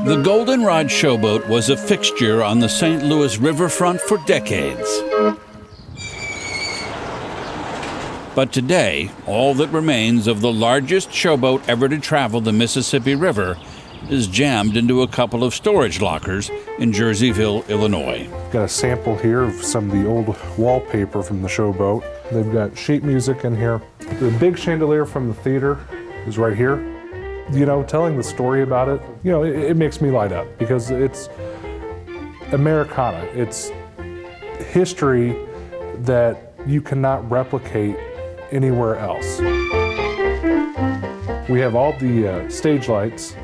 The Goldenrod Showboat was a fixture on the St. Louis riverfront for decades. But today, all that remains of the largest showboat ever to travel the Mississippi River is jammed into a couple of storage lockers in Jerseyville, Illinois. Got a sample here of some of the old wallpaper from the showboat. They've got sheet music in here. The big chandelier from the theater is right here. You know, telling the story about it, you know, it makes me light up because it's Americana. It's history that you cannot replicate anywhere else. We have all the stage lights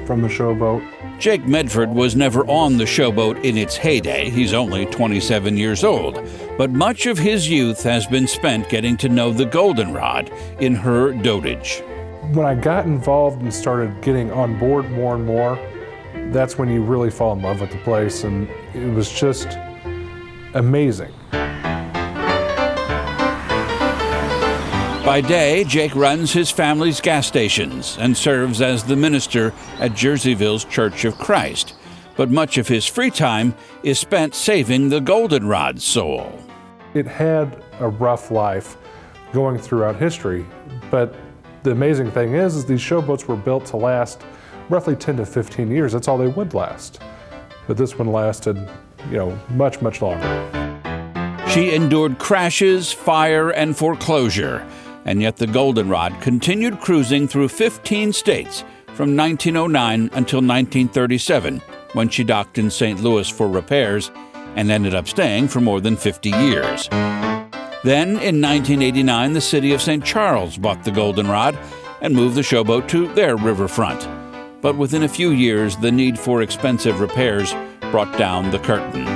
from the showboat. Jake Medford was never on the showboat in its heyday. He's only 27 years old. But much of his youth has been spent getting to know the Goldenrod in her dotage. When I got involved and started getting on board more and more, that's when you really fall in love with the place, and it was just amazing. By day, Jake runs his family's gas stations and serves as the minister at Jerseyville's Church of Christ. But much of his free time is spent saving the Goldenrod's soul. It had a rough life going throughout history, but the amazing thing is these showboats were built to last roughly 10 to 15 years. That's all they would last. But this one lasted, you know, much, much longer. She endured crashes, fire, and foreclosure. And yet the Goldenrod continued cruising through 15 states from 1909 until 1937, when she docked in St. Louis for repairs and ended up staying for more than 50 years. Then, in 1989, the city of St. Charles bought the Goldenrod and moved the showboat to their riverfront. But within a few years, the need for expensive repairs brought down the curtain.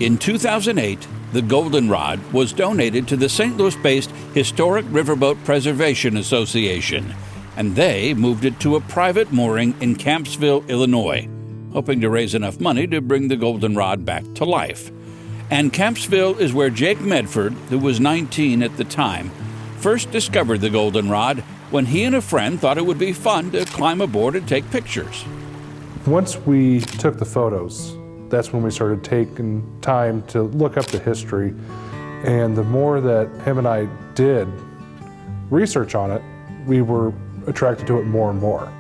In 2008, the Goldenrod was donated to the St. Louis-based Historic Riverboat Preservation Association, and they moved it to a private mooring in Campsville, Illinois, hoping to raise enough money to bring the Goldenrod back to life. And Campsville is where Jake Medford, who was 19 at the time, first discovered the Goldenrod when he and a friend thought it would be fun to climb aboard and take pictures. Once we took the photos, that's when we started taking time to look up the history. And the more that him and I did research on it, we were attracted to it more and more.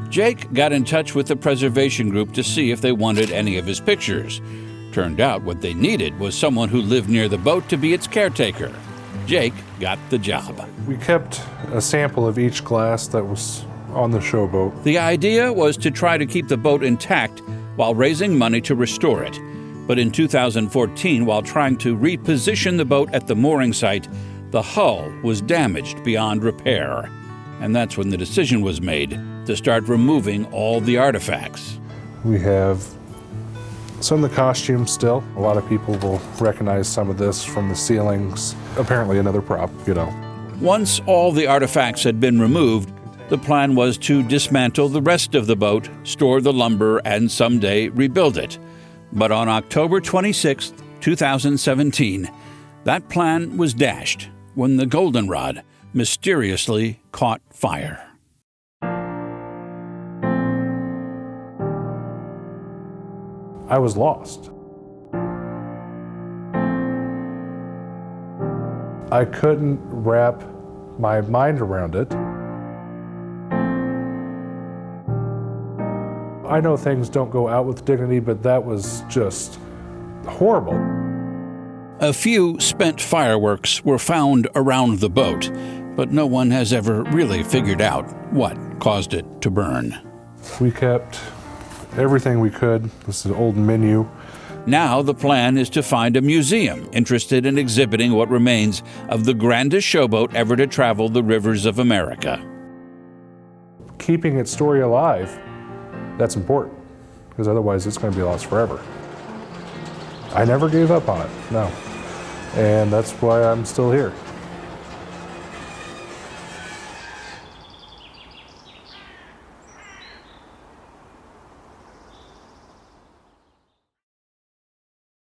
Jake got in touch with the preservation group to see if they wanted any of his pictures. Turned out what they needed was someone who lived near the boat to be its caretaker. Jake got the job. We kept a sample of each glass that was on the showboat. The idea was to try to keep the boat intact while raising money to restore it. But in 2014, while trying to reposition the boat at the mooring site, the hull was damaged beyond repair. And that's when the decision was made to start removing all the artifacts. We have some of the costumes still. A lot of people will recognize some of this from the ceilings. Apparently another prop, you know. Once all the artifacts had been removed, the plan was to dismantle the rest of the boat, store the lumber, and someday rebuild it. But on October 26, 2017, that plan was dashed when the Goldenrod mysteriously caught fire. I was lost. I couldn't wrap my mind around it. I know things don't go out with dignity, but that was just horrible. A few spent fireworks were found around the boat, but no one has ever really figured out what caused it to burn. We kept everything we could. This is an old menu. Now the plan is to find a museum interested in exhibiting what remains of the grandest showboat ever to travel the rivers of America. Keeping its story alive, that's important, because otherwise it's going to be lost forever. I never gave up on it, no. And that's why I'm still here.